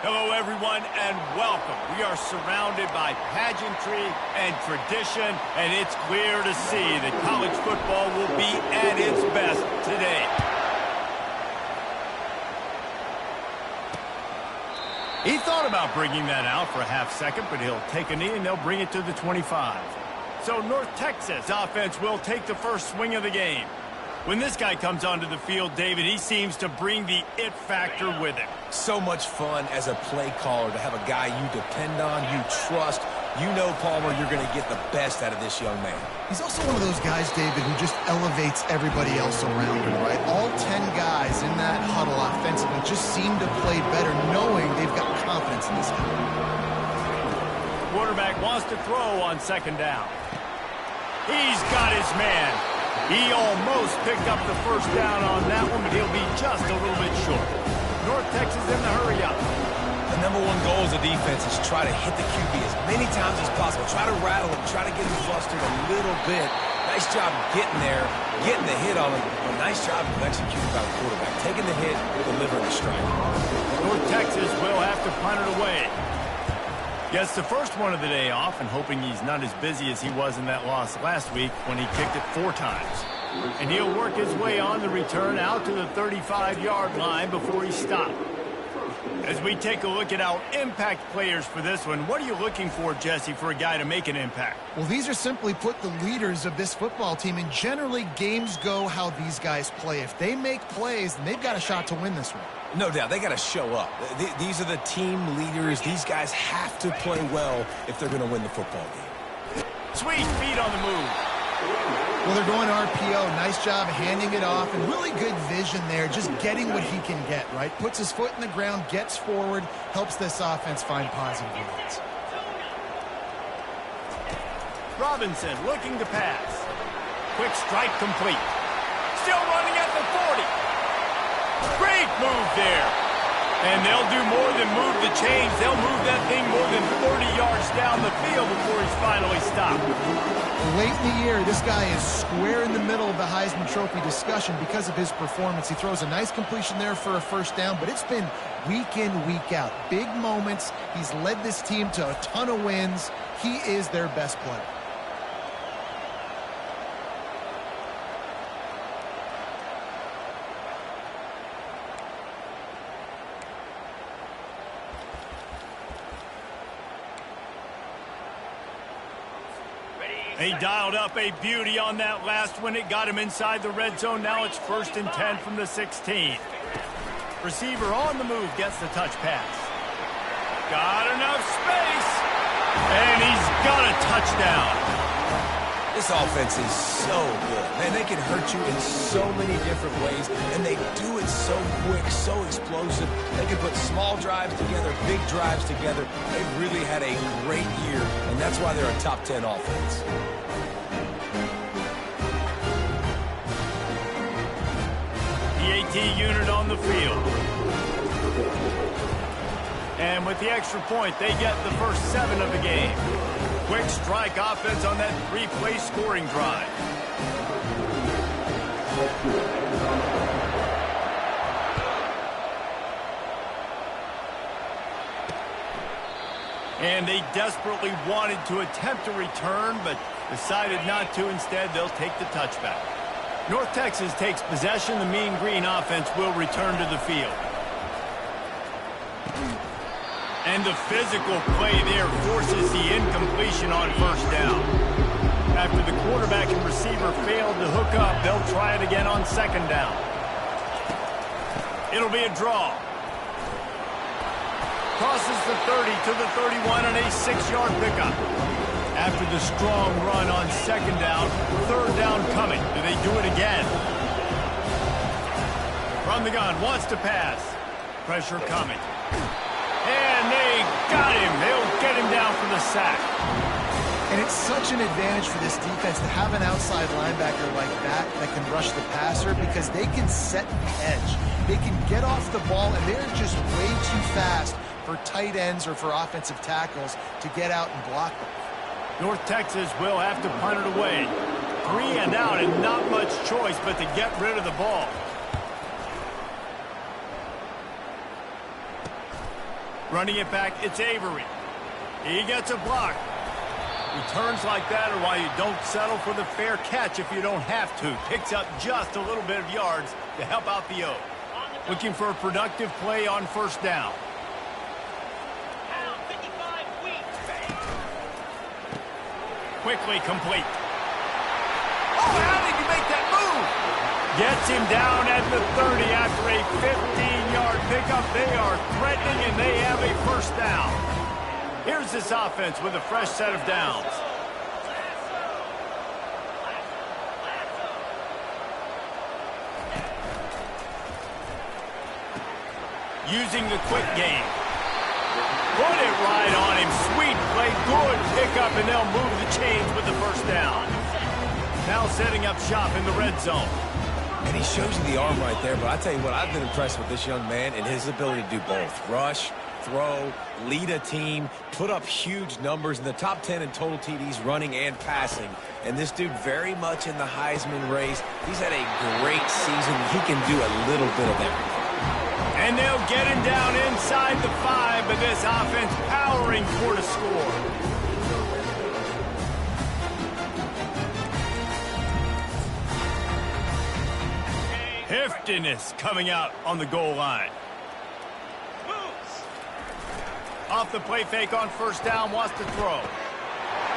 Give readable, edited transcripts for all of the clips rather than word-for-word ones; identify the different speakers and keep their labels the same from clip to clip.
Speaker 1: Hello, everyone, and welcome. We are surrounded by pageantry and tradition, and it's clear to see that college football will be at its best today. He thought about bringing that out for a half second, but he'll take a knee and they'll bring it to the 25. So North Texas offense will take the first swing of the game. When this guy comes onto the field, David, he seems to bring the it factor with him.
Speaker 2: So much fun as a play caller to have a guy you depend on, you trust. You know, Palmer, you're going to get the best out of this young man.
Speaker 3: He's also one of those guys, David, who just elevates everybody else around him, right? All 10 guys in that huddle offensively just seem to play better knowing they've got confidence in this guy.
Speaker 1: Quarterback wants to throw on second down. He's got his man. He almost picked up the first down on that one, but he'll be just a little bit short. North Texas in the hurry up.
Speaker 2: The number one goal as a defense is try to hit the QB as many times as possible. Try to rattle him, try to get him flustered a little bit. Nice job getting there, getting the hit on him. But nice job of executing by the quarterback. Taking the hit, delivering the strike.
Speaker 1: North Texas will have to punt it away. Gets the first one of the day off and hoping he's not as busy as he was in that loss last week when he kicked it 4 times. And he'll work his way on the return out to the 35-yard line before he stopped. As we take a look at our impact players for this one, what are you looking for, Jesse, for a guy to make an impact?
Speaker 3: Well, these are simply put the leaders of this football team, and generally games go how these guys play. If they make plays, then they've got a shot to win this one.
Speaker 2: No doubt, they got to show up. These are the team leaders. These guys have to play well if they're going to win the football game.
Speaker 1: Sweet feet on the move.
Speaker 3: Well, they're going RPO. Nice job handing it off, and really good vision there, just getting what he can get, right? Puts his foot in the ground, gets forward, helps this offense find positive leads.
Speaker 1: Robinson looking to pass. Quick strike complete. Still running at the 40. Great move there. And they'll do more than move the chains. They'll move that thing more than 30 yards down the field before he's finally stopped.
Speaker 3: Late in the year, this guy is square in the middle of the Heisman Trophy discussion because of his performance. He throws a nice completion there for a first down, but it's been week in, week out. Big moments. He's led this team to a ton of wins. He is their best player.
Speaker 1: He dialed up a beauty on that last one. It got him inside the red zone. Now it's 1st and 10 from the 16. Receiver on the move gets the touch pass. Got enough space. And he's got a touchdown.
Speaker 2: This offense is so good. Man, they can hurt you in so many different ways, and they do it so quick, so explosive. They can put small drives together, big drives together. They've really had a great year, and that's why they're a top 10 offense.
Speaker 1: The AT unit on the field. And with the extra point, they get the first 7 of the game. Quick strike offense on that 3-play scoring drive. And they desperately wanted to attempt a return, but decided not to. Instead, they'll take the touchback. North Texas takes possession. The Mean Green offense will return to the field. And the physical play there forces the incompletion on first down. After the quarterback and receiver failed to hook up, they'll try it again on second down. It'll be a draw. Crosses the 30 to the 31 and a 6-yard pickup. After the strong run on second down, third down coming. Do they do it again? From the gun, wants to pass. Pressure coming. And they got him. They'll get him down for the sack.
Speaker 3: And it's such an advantage for this defense to have an outside linebacker like that can rush the passer because they can set the edge. They can get off the ball, and they're just way too fast for tight ends or for offensive tackles to get out and block them.
Speaker 1: North Texas will have to punt it away. 3 and out and not much choice but to get rid of the ball. Running it back, it's Avery. He gets a block. Returns like that are why you don't settle for the fair catch if you don't have to. Picks up just a little bit of yards to help out the O. Looking for a productive play on first down. Quickly complete. Oh, how did you make that move? Gets him down at the 30 after a 15-yard pickup. They are threatening, and they have a first down. Here's this offense with a fresh set of downs. Using the quick game. Put it right on him. Sweet play, good pickup, and they'll move the chains with the first down. Now setting up shop in the red zone.
Speaker 2: And he shows you the arm right there, but I tell you what, I've been impressed with this young man and his ability to do both. Rush, throw, lead a team, put up huge numbers in the top 10 in total TDs running and passing. And this dude very much in the Heisman race. He's had a great season. He can do a little bit of everything.
Speaker 1: And they'll get him down inside the 5, but this offense powering for the score. Heftiness coming out on the goal line. Off the play fake on first down, wants to throw.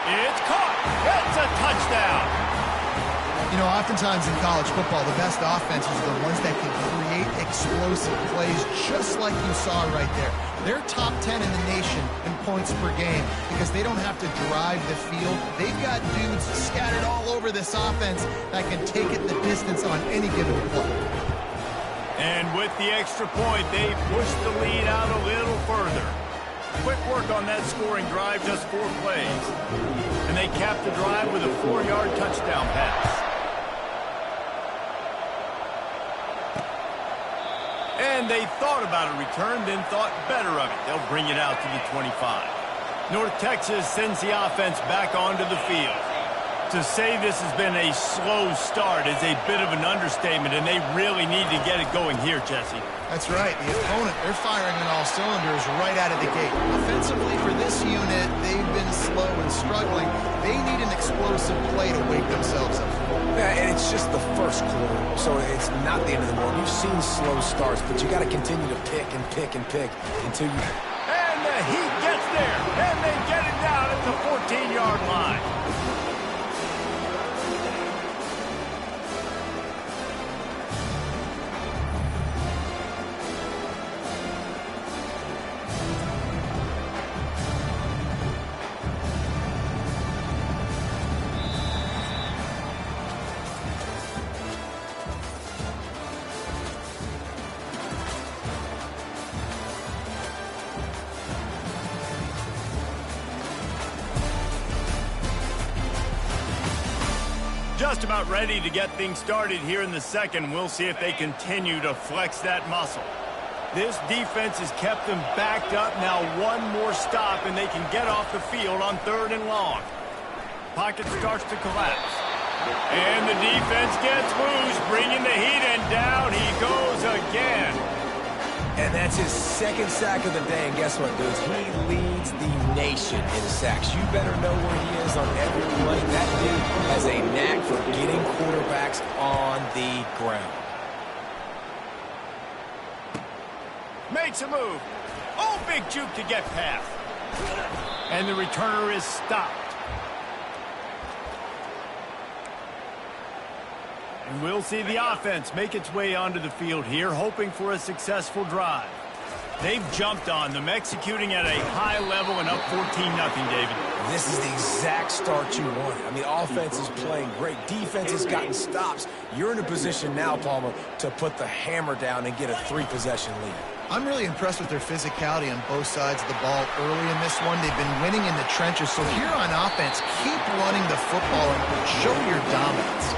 Speaker 1: It's caught. It's a touchdown.
Speaker 3: You know, oftentimes in college football, the best offenses are the ones that can create explosive plays, just like you saw right there. They're top 10 in the nation in points per game because they don't have to drive the field. They've got dudes scattered all over this offense that can take it the distance on any given play.
Speaker 1: And with the extra point, they push the lead out a little further. Quick work on that scoring drive, just 4 plays. And they cap the drive with a 4-yard touchdown pass. And they thought about a return, then thought better of it. They'll bring it out to the 25. North Texas sends the offense back onto the field. To say this has been a slow start is a bit of an understatement, and they really need to get it going here, Jesse.
Speaker 3: That's right. The opponent, they're firing on all cylinders right out of the gate. Offensively, for this unit, they've been slow and struggling. They need an explosive play to wake themselves up.
Speaker 2: Yeah, and it's just the first quarter, so it's not the end of the world. You've seen slow starts, but you got to continue to pick and pick and pick until you...
Speaker 1: And the Heat gets there, and they get it down at the 14-yard line. Just about ready to get things started here in the second. We'll see if they continue to flex that muscle. This defense has kept them backed up. Now one more stop, and they can get off the field on 3rd and long. Pocket starts to collapse. And the defense gets loose, bringing the Heat, and down he goes again.
Speaker 2: And that's his 2nd sack of the day, and guess what, dudes? He leads the nation in sacks. You better know where he is on every play. That dude has a knack for getting quarterbacks on the ground.
Speaker 1: Makes a move. Oh, big juke to get past. And the returner is stopped. And we'll see the offense make its way onto the field here, hoping for a successful drive. They've jumped on them, executing at a high level and up 14-0, David.
Speaker 2: This is the exact start you want. I mean, offense is playing great. Defense has gotten stops. You're in a position now, Palmer, to put the hammer down and get a 3-possession lead.
Speaker 3: I'm really impressed with their physicality on both sides of the ball early in this one. They've been winning in the trenches. So here on offense, keep running the football and show your dominance.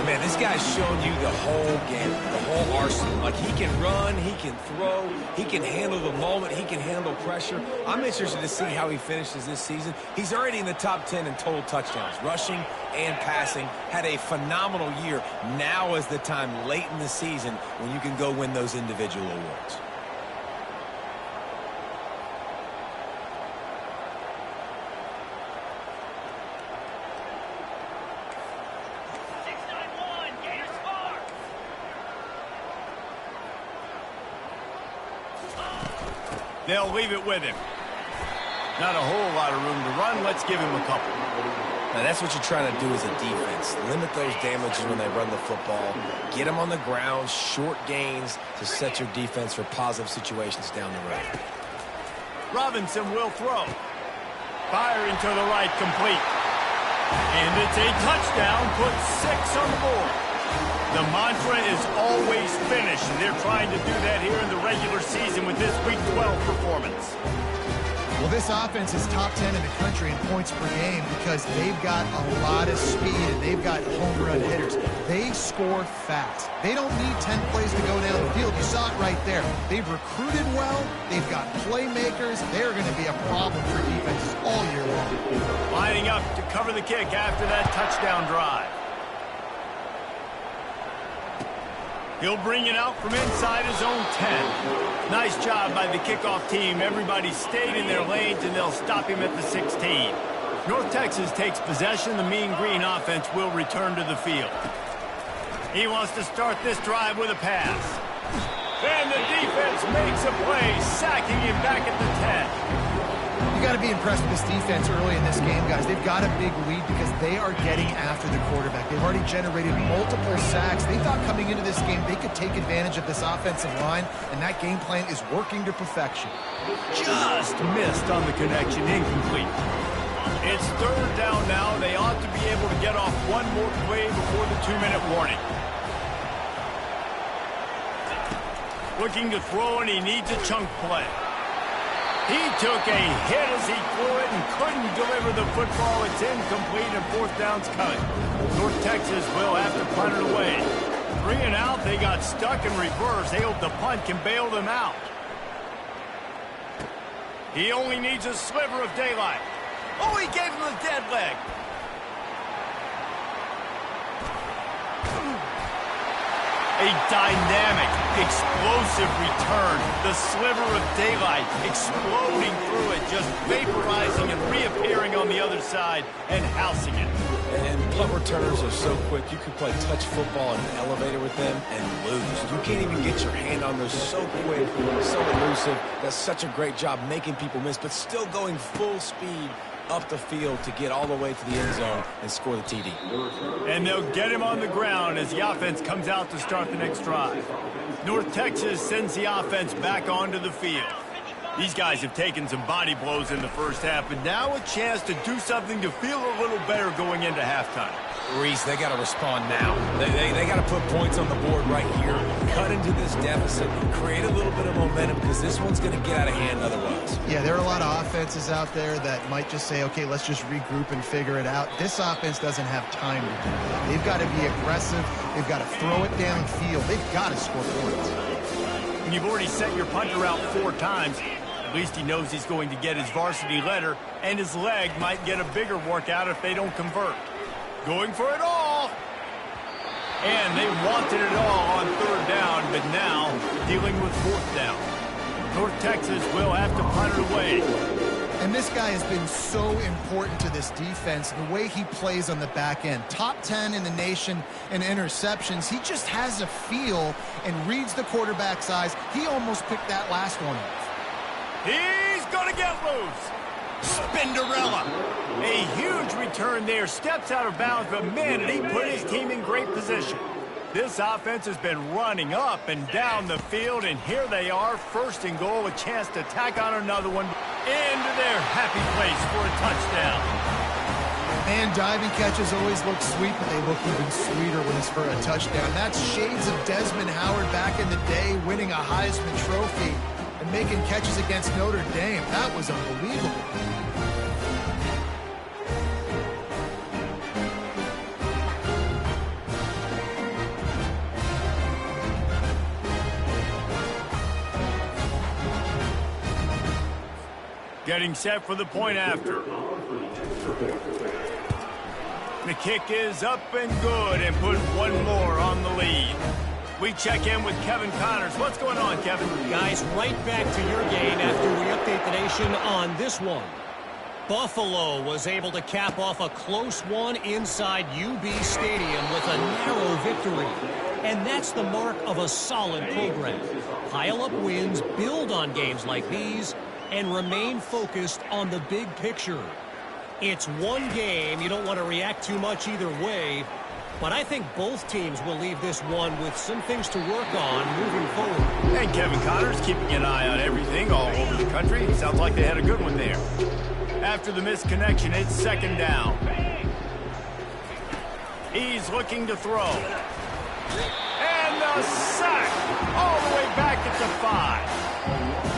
Speaker 2: Man, this guy's shown you the whole game, the whole arsenal. Like, he can run, he can throw, he can handle the moment, he can handle pressure. I'm interested to see how he finishes this season. He's already in the top 10 in total touchdowns, rushing and passing. Had a phenomenal year. Now is the time late in the season when you can go win those individual awards.
Speaker 1: They'll leave it with him. Not a whole lot of room to run. Let's give him a couple.
Speaker 2: Now, that's what you're trying to do as a defense. Limit those damages when they run the football. Get them on the ground, short gains to set your defense for positive situations down the road.
Speaker 1: Robinson will throw. Firing to the right, complete. And it's a touchdown, puts 6 on the board. The mantra is always finish, and they're trying to do that here in the regular season with this Week 12 performance.
Speaker 3: Well, this offense is top 10 in the country in points per game because they've got a lot of speed and they've got home run hitters. They score fast. They don't need 10 plays to go down the field. You saw it right there. They've recruited well. They've got playmakers. They're going to be a problem for defenses all year long.
Speaker 1: Lining up to cover the kick after that touchdown drive. He'll bring it out from inside his own 10. Nice job by the kickoff team. Everybody stayed in their lanes, and they'll stop him at the 16. North Texas takes possession. The Mean Green offense will return to the field. He wants to start this drive with a pass. And the defense makes a play, sacking him back at the 10.
Speaker 3: You got to be impressed with this defense early in this game, guys. They've got a big lead because they are getting after the quarterback. They've already generated multiple sacks. They thought coming into this game they could take advantage of this offensive line, and that game plan is working to perfection.
Speaker 1: Just missed on the connection, incomplete. It's 3rd down now. They ought to be able to get off one more play before the 2-minute warning. Looking to throw, and he needs a chunk play. He took a hit as he threw it and couldn't deliver the football. It's incomplete, and 4th down's coming. North Texas will have to punt it away. 3 and out, they got stuck in reverse. They hope the punt can bail them out. He only needs a sliver of daylight. Oh, he gave him a dead leg. A dynamic, explosive return. The sliver of daylight exploding through it, just vaporizing and reappearing on the other side and housing it.
Speaker 2: And punt returners are so quick. You can play touch football in an elevator with them and lose. You can't even get your hand on those. So quick, so elusive. Does such a great job making people miss, but still going full speed up the field to get all the way to the end zone and score the TD.
Speaker 1: And they'll get him on the ground as the offense comes out to start the next drive. North Texas sends the offense back onto the field. These guys have taken some body blows in the first half, but now a chance to do something to feel a little better going into halftime.
Speaker 2: Reese, they got to respond now. They got to put points on the board right here, cut into this deficit, create a little bit of momentum because this one's going to get out of hand otherwise.
Speaker 3: Yeah, there are a lot of offenses out there that might just say, okay, let's just regroup and figure it out. This offense doesn't have time to do that. They've got to be aggressive. They've got to throw it downfield. They've got to score points.
Speaker 1: When you've already sent your punter out 4 times, at least he knows he's going to get his varsity letter, and his leg might get a bigger workout if they don't convert. Going for it all. And they wanted it all on 3rd down, but now dealing with 4th down. North Texas will have to punt it away.
Speaker 3: And this guy has been so important to this defense, the way he plays on the back end. Top 10 in the nation in interceptions. He just has a feel and reads the quarterback's eyes. He almost picked that last one off.
Speaker 1: He's going to get loose. Spinderella. A huge return there. Steps out of bounds, but man, did he put his team in great position. This offense has been running up and down the field, and here they are, 1st and goal, a chance to tack on another one into their happy place for a touchdown.
Speaker 3: And diving catches always look sweet, but they look even sweeter when it's for a touchdown. That's shades of Desmond Howard back in the day, winning a Heisman Trophy and making catches against Notre Dame. That was unbelievable.
Speaker 1: Getting set for the point after. The kick is up and good and put one more on the lead. We check in with Kevin Connors. What's going on, Kevin?
Speaker 4: Guys, right back to your game after we update the nation on this one. Buffalo was able to cap off a close one inside UB Stadium with a narrow victory. And that's the mark of a solid program. Pile up wins, build on games like these, and remain focused on the big picture. It's one game. You don't want to react too much either way, but I think both teams will leave this one with some things to work on moving forward.
Speaker 1: And Kevin Connor's keeping an eye on everything all over the country. Sounds like they had a good one there. After the missed connection, it's second down. He's looking to throw. And the sack all the way back at the 5.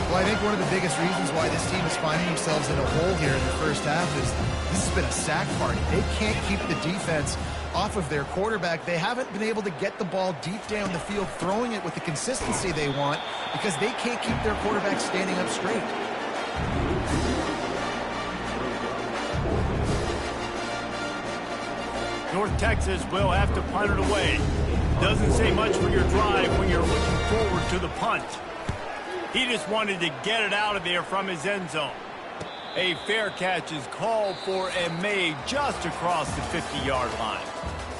Speaker 3: Well, I think one of the biggest reasons why this team is finding themselves in a hole here in the first half is this has been a sack party. They can't keep the defense off of their quarterback. They haven't been able to get the ball deep down the field, throwing it with the consistency they want because they can't keep their quarterback standing up straight.
Speaker 1: North Texas will have to punt it away. Doesn't say much for your drive when you're looking forward to the punt. He just wanted to get it out of there from his end zone. A fair catch is called for and made just across the 50-yard line.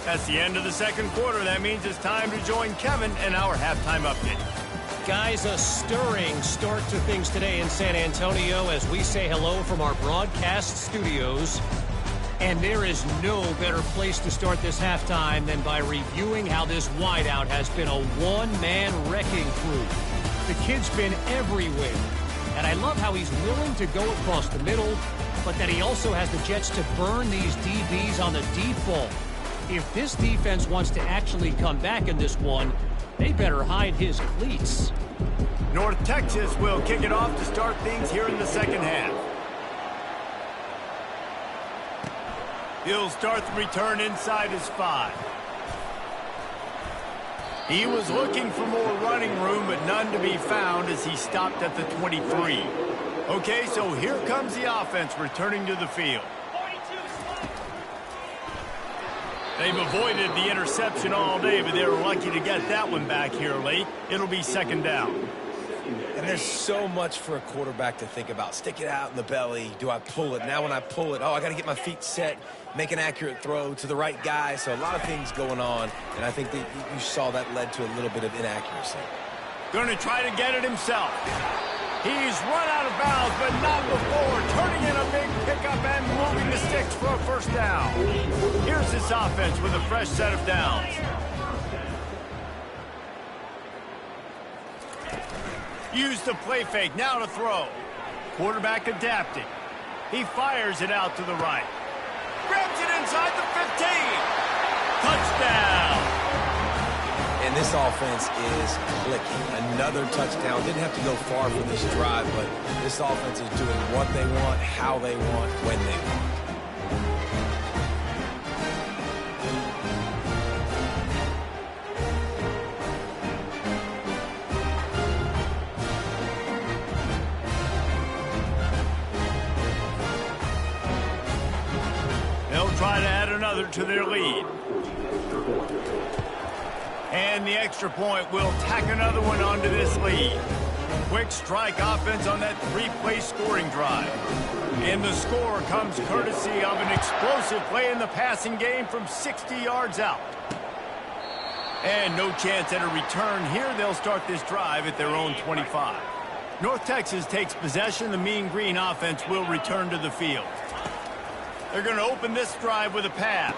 Speaker 1: That's the end of the second quarter. That means it's time to join Kevin and our halftime update.
Speaker 4: Guys, a stirring start to things today in San Antonio as we say hello from our broadcast studios. And there is no better place to start this halftime than by reviewing how this wideout has been a one-man wrecking crew. The kid's been everywhere, and I love how he's willing to go across the middle, but that he also has the jets to burn these DBs on the deep ball. If this defense wants to actually come back in this one, they better hide his cleats.
Speaker 1: North Texas will kick it off to start things here in the second half. He'll start the return inside his 5. He was looking for more running room, but none to be found as he stopped at the 23. Okay, so here comes the offense returning to the field. They've avoided the interception all day, but they were lucky to get that one back here late. It'll be second down.
Speaker 2: And there's so much for a quarterback to think about. Stick it out in the belly. Do I pull it? Now when I pull it, I got to get my feet set, make an accurate throw to the right guy. So a lot of things going on, and I think that you saw that led to a little bit of inaccuracy.
Speaker 1: Going to try to get it himself. He's run out of bounds, but not before. Turning in a big pickup and moving the sticks for a first down. Here's this offense with a fresh set of downs. Use the play fake, now to throw. Quarterback adapting. He fires it out to the right. Grabs it inside the 15. Touchdown.
Speaker 2: And this offense is clicking. Another touchdown. Didn't have to go far for this drive, but this offense is doing what they want, how they want, when they want.
Speaker 1: Try to add another to their lead. And the extra point will tack another one onto this lead. Quick strike offense on that 3-play scoring drive. And the score comes courtesy of an explosive play in the passing game from 60 yards out. And no chance at a return here. They'll start this drive at their own 25. North Texas takes possession. The Mean Green offense will return to the field. They're going to open this drive with a pass.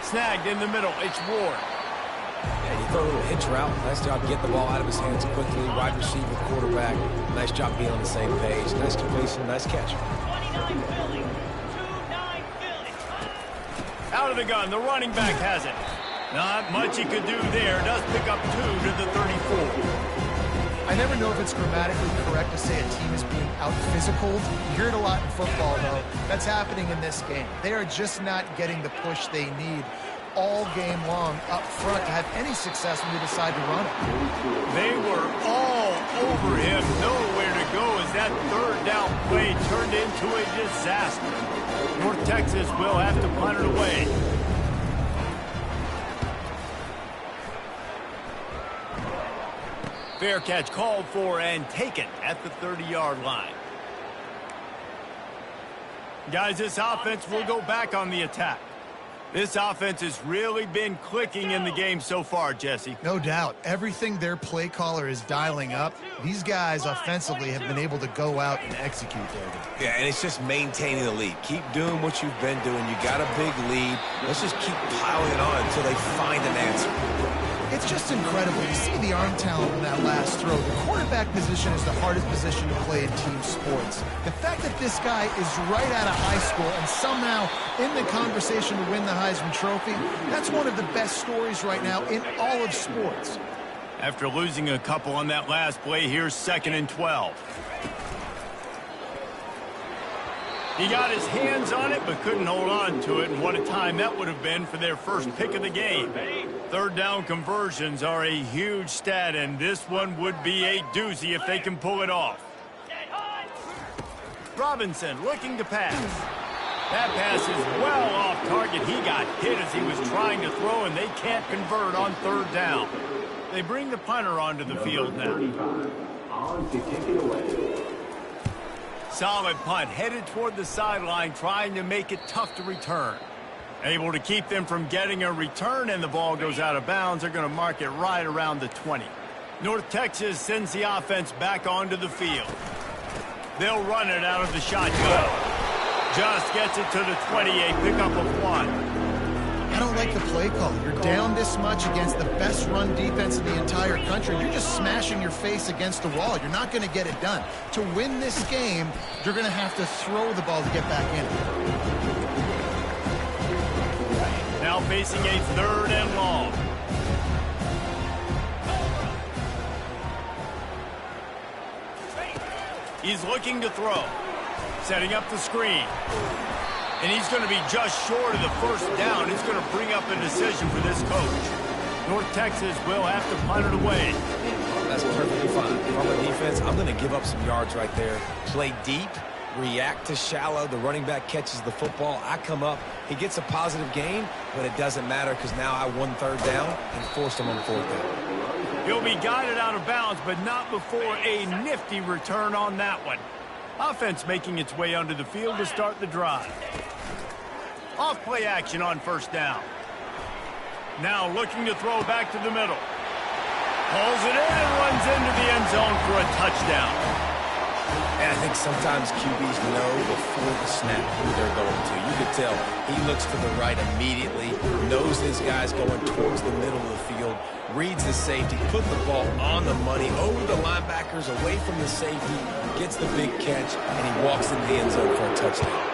Speaker 1: Snagged in the middle. It's Ward.
Speaker 2: Yeah, you throw a little hitch route. Nice job getting the ball out of his hands quickly. Wide receiver, quarterback. Nice job being on the same page. Nice completion, nice catch.
Speaker 1: Out of the gun. The running back has it. Not much he could do there. Does pick up 2 to the 34.
Speaker 3: I never know if it's grammatically correct to say a team is being out-physicaled. You hear it a lot in football, though. That's happening in this game. They are just not getting the push they need all game long up front to have any success when they decide to run it.
Speaker 1: They were all over him. Nowhere to go as that third down play turned into a disaster. North Texas will have to punt it away. Fair catch called for and taken at the 30-yard line. Guys, this offense will go back on the attack. This offense has really been clicking in the game so far, Jesse.
Speaker 3: No doubt. Everything their play caller is dialing up, these guys offensively have been able to go out and execute, David.
Speaker 2: Yeah, and it's just maintaining the lead. Keep doing what you've been doing. You got a big lead. Let's just keep piling it on until they find an answer.
Speaker 3: It's just incredible. You see the arm talent in that last throw. The quarterback position is the hardest position to play in team sports. The fact that this guy is right out of high school and somehow in the conversation to win the Heisman Trophy, that's one of the best stories right now in all of sports.
Speaker 1: After losing a couple on that last play, here's 2nd and 12. He got his hands on it, but couldn't hold on to it, and what a time that would have been for their first pick of the game. 3rd down conversions are a huge stat, and this one would be a doozy if they can pull it off. Robinson looking to pass. That pass is well off target. He got hit as he was trying to throw, and they can't convert on 3rd down. They bring the punter onto the field now.
Speaker 5: On to kick it away.
Speaker 1: Solid punt, headed toward the sideline, trying to make it tough to return. Able to keep them from getting a return, and the ball goes out of bounds. They're going to mark it right around the 20. North Texas sends the offense back onto the field. They'll run it out of the shotgun. Just gets it to the 28, pickup of 1.
Speaker 3: I don't like the play call. You're down this much against the best run defense in the entire country. You're just smashing your face against the wall. You're not going to get it done. To win this game, you're going to have to throw the ball to get back in.
Speaker 1: Now facing a 3rd and long. He's looking to throw. Setting up the screen. And he's going to be just short of the 1st down. It's going to bring up a decision for this coach. North Texas will have to punt it away.
Speaker 2: That's perfectly fine. From a defense, I'm going to give up some yards right there. Play deep, react to shallow. The running back catches the football. I come up. He gets a positive gain, but it doesn't matter because now I won 3rd down and forced him on 4th down.
Speaker 1: He'll be guided out of bounds, but not before a nifty return on that one. Offense making its way onto the field to start the drive. Off play action on 1st down. Now looking to throw back to the middle. Pulls it in and runs into the end zone for a touchdown.
Speaker 2: And I think sometimes QBs know before the snap who they're going to. You could tell he looks to the right immediately, knows this guy's going towards the middle of the field, reads the safety, put the ball on the money, over the linebackers, away from the safety, gets the big catch, and he walks into the end zone for a touchdown.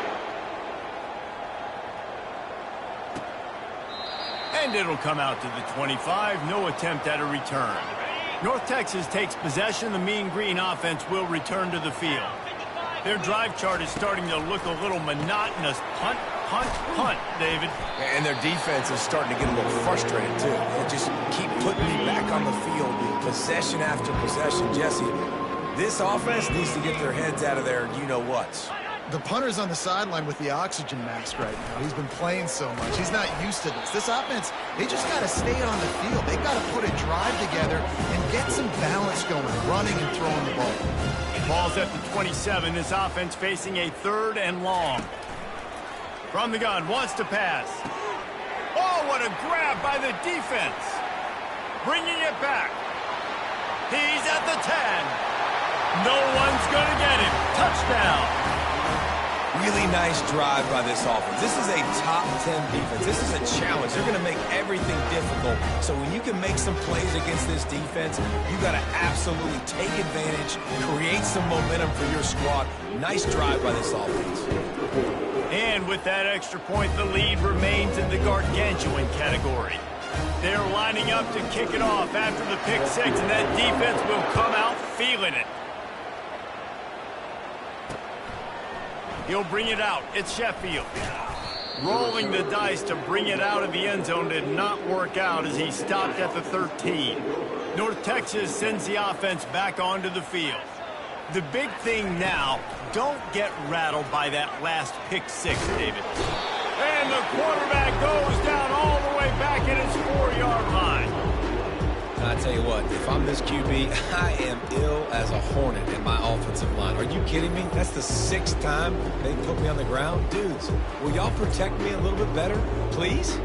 Speaker 1: And it'll come out to the 25. No attempt at a return. North Texas takes possession. The Mean Green offense will return to the field. Their drive chart is starting to look a little monotonous. Punt, punt, punt, David.
Speaker 2: And their defense is starting to get a little frustrated, too. They just keep putting me back on the field, possession after possession. Jesse, this offense needs to get their heads out of their you-know-whats.
Speaker 3: The punter's on the sideline with the oxygen mask right now. He's been playing so much. He's not used to this. This offense, they just got to stay on the field. They got to put a drive together and get some balance going, running and throwing the ball.
Speaker 1: Ball's at the 27. This offense facing a 3rd and long. From the gun, wants to pass. Oh, what a grab by the defense. Bringing it back. He's at the 10. No one's going to get him. Touchdown.
Speaker 2: Really nice drive by this offense. This is a top 10 defense. This is a challenge. They're going to make everything difficult. So when you can make some plays against this defense, you got to absolutely take advantage, create some momentum for your squad. Nice drive by this offense.
Speaker 1: And with that extra point, the lead remains in the gargantuan category. They're lining up to kick it off after the pick 6, and that defense will come out feeling it. He'll bring it out. It's Sheffield. Rolling the dice to bring it out of the end zone did not work out as he stopped at the 13. North Texas sends the offense back onto the field. The big thing now, don't get rattled by that last pick 6, David. And the quarterback goes down all the way back at his 4-yard line.
Speaker 2: And I tell you what, if I'm this QB, I am ill as a hornet in my offensive line. Are you kidding me? That's the 6th time they put me on the ground. Dudes, will y'all protect me a little bit better, please?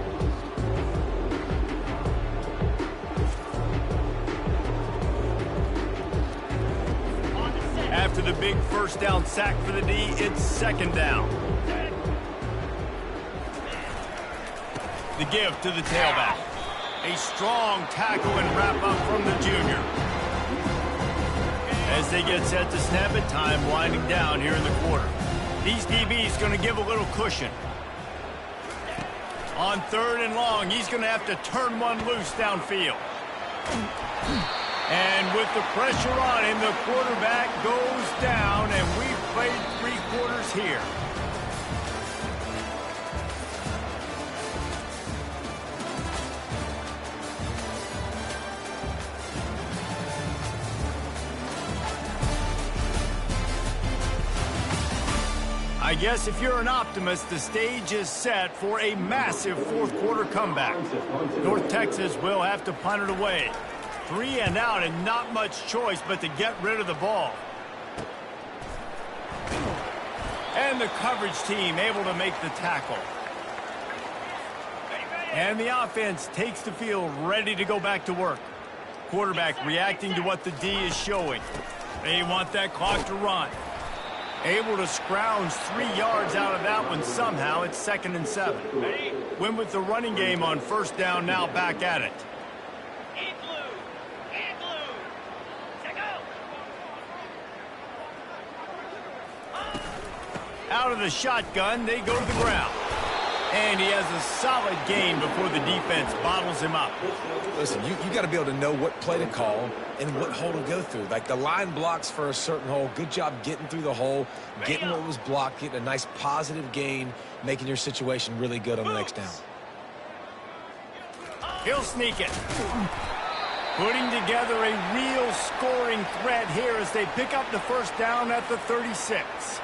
Speaker 1: After the big first down sack for the D, it's 2nd down. The give to the tailback. A strong tackle and wrap-up from the junior. As they get set to snap it, time winding down here in the quarter. These DBs going to give a little cushion. On 3rd and long, he's going to have to turn one loose downfield. And with the pressure on him, the quarterback goes down, and we've played 3 quarters here. I guess if you're an optimist, the stage is set for a massive 4th quarter comeback. North Texas will have to punt it away. 3 and out and not much choice but to get rid of the ball. And the coverage team able to make the tackle. And the offense takes the field ready to go back to work. Quarterback reacting to what the D is showing. They want that clock to run. Able to scrounge 3 yards out of that one somehow. It's 2nd and 7. Win with the running game on 1st down, now back at it. Out of the shotgun, they go to the ground. And he has a solid gain before the defense bottles him up.
Speaker 2: Listen, you got to be able to know what play to call and what hole to go through. Like the line blocks for a certain hole. Good job getting through the hole, getting what was blocked, getting a nice positive gain, making your situation really good on the next down.
Speaker 1: He'll sneak it. Putting together a real scoring threat here as they pick up the 1st down at the 36.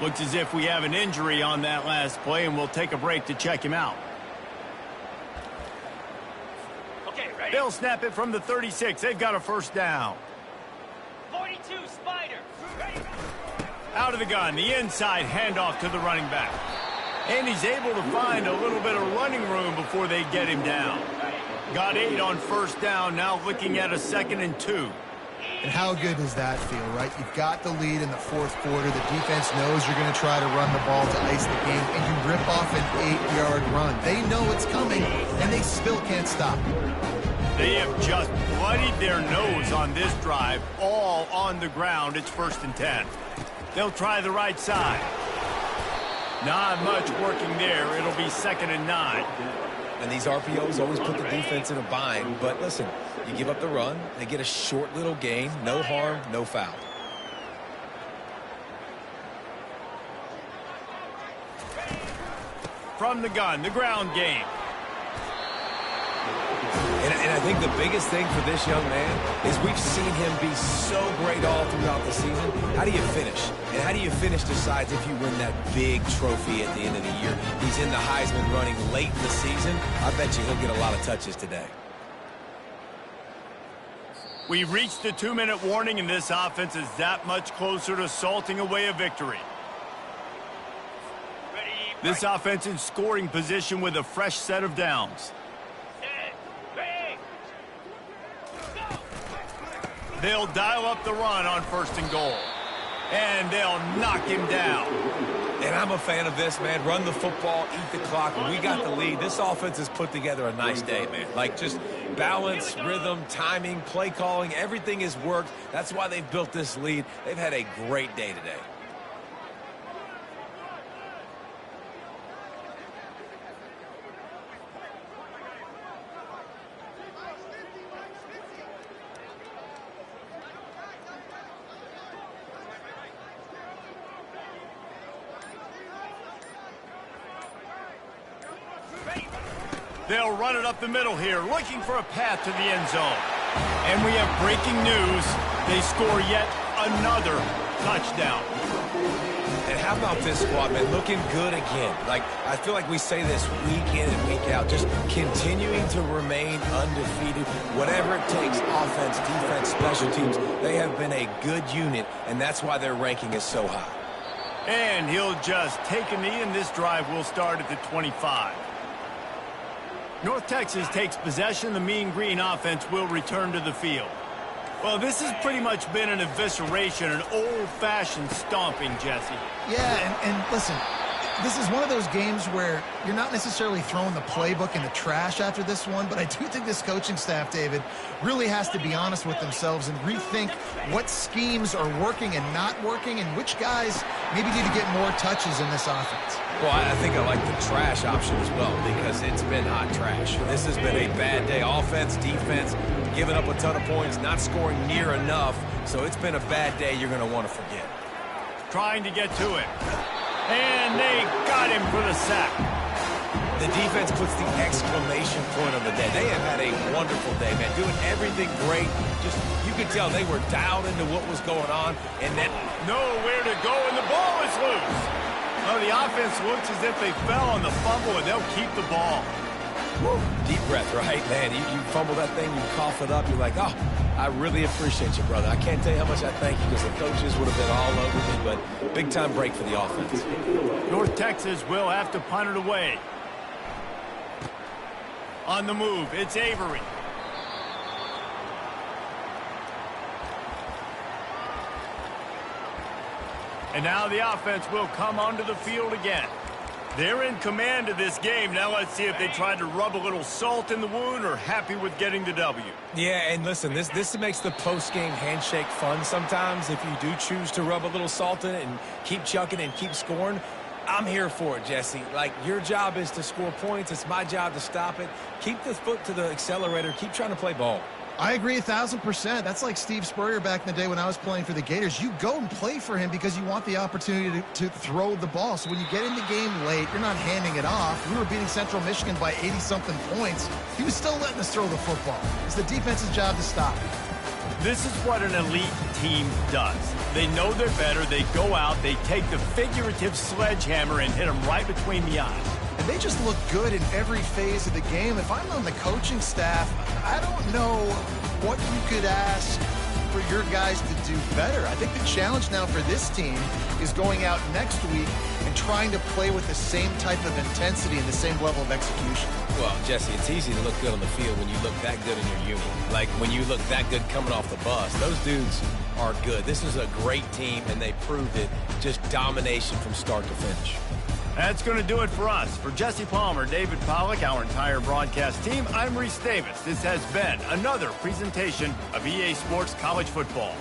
Speaker 1: Looks as if we have an injury on that last play, and we'll take a break to check him out.
Speaker 6: Okay, ready?
Speaker 1: They'll snap it from the 36. They've got a 1st down.
Speaker 6: 42, Spider. Ready?
Speaker 1: Out of the gun, the inside handoff to the running back. And he's able to find a little bit of running room before they get him down. Got 8 on 1st down, now looking at a 2nd and 2.
Speaker 3: And how good does that feel, right? You've got the lead in the 4th quarter. The defense knows you're going to try to run the ball to ice the game, and you rip off an 8-yard run. They know it's coming, and they still can't stop.
Speaker 1: They have just bloodied their nose on this drive, all on the ground. It's 1st and 10. They'll try the right side. Not much working there. It'll be 2nd and 9.
Speaker 2: And these RPOs always put the defense in a bind. But listen, you give up the run, they get a short little gain, no harm, no foul.
Speaker 1: From the gun, the ground game.
Speaker 2: And I think the biggest thing for this young man is we've seen him be so great all throughout the season. How do you finish? And how do you finish decides if you win that big trophy at the end of the year. He's in the Heisman running late in the season. I bet you he'll get a lot of touches today.
Speaker 1: We've reached the 2-minute warning, and this offense is that much closer to salting away a victory. This offense in scoring position with a fresh set of downs. They'll dial up the run on 1st and goal. And they'll knock him down.
Speaker 2: And I'm a fan of this, man. Run the football, eat the clock. We got the lead. This offense has put together a nice day, man. Like just balance, rhythm, timing, play calling, everything has worked. That's why they've built this lead. They've had a great day today.
Speaker 1: They'll run it up the middle here, looking for a path to the end zone. And we have breaking news. They score yet another touchdown.
Speaker 2: And how about this squad, man? Looking good again. Like, I feel like we say this week in and week out, just continuing to remain undefeated. Whatever it takes, offense, defense, special teams, they have been a good unit, and that's why their ranking is so high.
Speaker 1: And he'll just take a knee, and this drive will start at the 25. North Texas takes possession. The Mean Green offense will return to the field. Well, this has pretty much been an evisceration, an old-fashioned stomping, Jesse.
Speaker 3: Yeah, and listen, this is one of those games where you're not necessarily throwing the playbook in the trash after this one, but I do think this coaching staff, David, really has to be honest with themselves and rethink what schemes are working and not working and which guys maybe need to get more touches in this offense.
Speaker 2: Well, I think I like the trash option as well because it's been hot trash. This has been a bad day. Offense, defense, giving up a ton of points, not scoring near enough. So it's been a bad day you're going to want to forget.
Speaker 1: Trying to get to it. And they got him for the sack.
Speaker 2: The defense puts the exclamation point on the day. They have had a wonderful day, man. Doing everything great. Just, you could tell they were dialed into what was going on. And then
Speaker 1: nowhere to go, and the ball is loose. Oh, the offense looks as if they fell on the fumble, and they'll keep the ball.
Speaker 2: Woo. Deep breath, right, man? You fumble that thing, you cough it up, you're like, oh, I really appreciate you, brother. I can't tell you how much I thank you because the coaches would have been all over me, but big-time break for the offense.
Speaker 1: North Texas will have to punt it away. On the move, it's Avery. And now the offense will come onto the field again. They're in command of this game. Now let's see if they tried to rub a little salt in the wound or happy with getting the W.
Speaker 2: Yeah, and listen, this makes the post-game handshake fun sometimes if you do choose to rub a little salt in it and keep chucking and keep scoring. I'm here for it, Jesse. Like, your job is to score points. It's my job to stop it. Keep the foot to the accelerator. Keep trying to play ball.
Speaker 3: I agree 1,000%. That's like Steve Spurrier back in the day when I was playing for the Gators. You go and play for him because you want the opportunity to throw the ball. So when you get in the game late, you're not handing it off. We were beating Central Michigan by 80-something points. He was still letting us throw the football. It's the defense's job to stop it.
Speaker 1: This is what an elite team does. They know they're better. They go out. They take the figurative sledgehammer and hit them right between the eyes.
Speaker 3: And they just look good in every phase of the game. If I'm on the coaching staff, I don't know what you could ask for your guys to do better. I think the challenge now for this team is going out next week and trying to play with the same type of intensity and the same level of execution.
Speaker 2: Well, Jesse, it's easy to look good on the field when you look that good in your unit. Like when you look that good coming off the bus. Those dudes are good. This is a great team, and they proved it. Just domination from start to finish.
Speaker 1: That's going to do it for us. For Jesse Palmer, David Pollack, our entire broadcast team, I'm Reese Davis. This has been another presentation of EA Sports College Football.